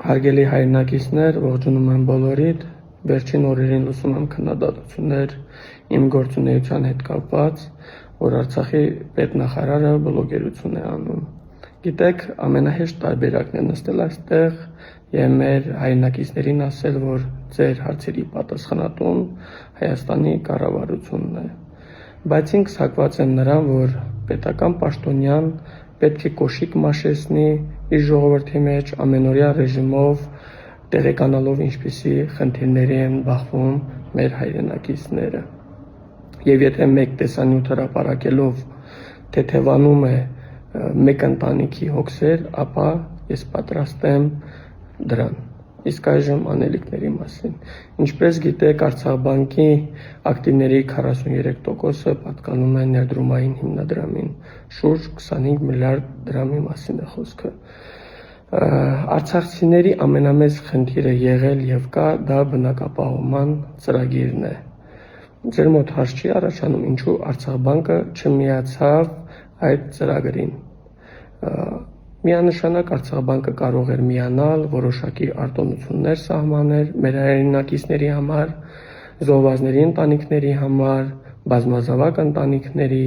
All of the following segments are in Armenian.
Հարգելի հայրենակիցներ, ողջունում եմ բոլորիդ, վերջին օրերին լսում եմ քննադատություններ իմ գործունեության հետ կապված, որ Արցախի պետնախարարը բլոգերություն է անում։ Գիտեք, ամենահեշտ տարբերակն է նստել այստեղ եւ մեր հայրենակիցներին ասել, որ ձեր հարցերի պատասխանատուն Հայաստանի կառավարությունն է։ Բայց ինքս հակված եմ նրան, որ պետական պաշտոնյան պետք է կոշիկ մաշեցնի իր ժողովրդի մեջ ամենօրյա ռեժիմով տեղեկանալով ինչպիսի խնդիրների են բախվում մեր հայրենակիցները։ Եվ եթե մեկ տեսանյութ հրապարակելով թեթևանում է մեկ ընտանիքի հոգսեր, ապա ես պատրաստ եմ դրան։ Իսկ այժմ անելիքների մասին։ Ինչպես գիտեք, Արցախ բանկի ակտիվների 43%-ը պատկանում է ներդրումային հիմնադրամին, շուրջ 25 միլիարդ դրամի մասին է խոսքը։ Արցախցիների ամենամեծ խնդիրը եղել եւ կա դա բնակապահովման ծրագիրն է։ Ձեր մոտ հարց չի առաջանում, ինչու Արցախ բանկը չմիացավ այդ ծրագրին։ Միանշանակ Արցախ բանկը կարող էր միանալ, որոշակի արտոնություններ սահմանել մեր հայրենակիցների համար, զոհվածների ընտանիքների համար, բազմազավակ ընտանիքների,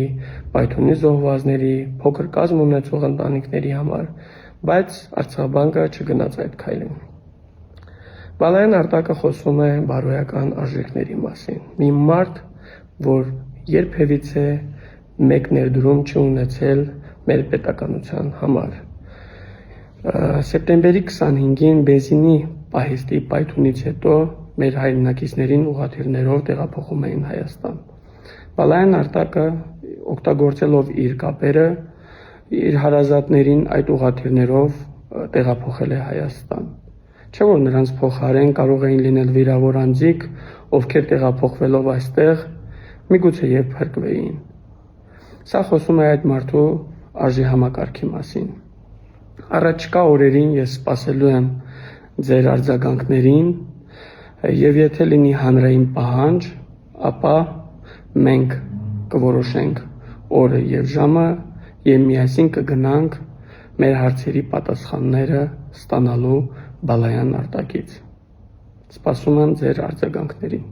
պայթունի զոհվածների, փոքր կազմ ունեցող ընտանիքների համար, բայց Արցախ բանկը չգնաց այդ քայլին։ Բալայան Արտակը խոսում է բարոյական արժեքների մասին։ Մի մարդ, որ երբևիցե մեկ ներդրում չի ունեցել մեր պետականության համար։ Սեպտեմբերի 25-ին բենզինի պահեստի պայթունից հետո մեր հայրենակիցներին ուղղաթիռներով տեղափոխում էին Հայաստան։ Բալայան Արտակը օգտագործելով իր կապերը, իր հարազատներին այդ ուղղաթիռներով տեղափոխել է Հայաստան։ Չէ՞ որ նրանց փոխարեն կարող էին լինել վիրավոր անձիկ, ովքեր տեղափոխվելով այստեղ միգուցե եւ փրկվեին։ Սա խոսում է այդ մարդու արժի համակարգի մասին։ Առաջիկա օրերին ես սպասելու եմ ձեր արձագանքներին եւ եթե լինի հանրային պահանջ, ապա մենք կորոշենք օրը եւ ժամը եւ միասին կգնանք մեր հարցերի պատասխանները ստանալու Բալայան Արտակից։ Սպասում եմ ձեր արձագանքներին։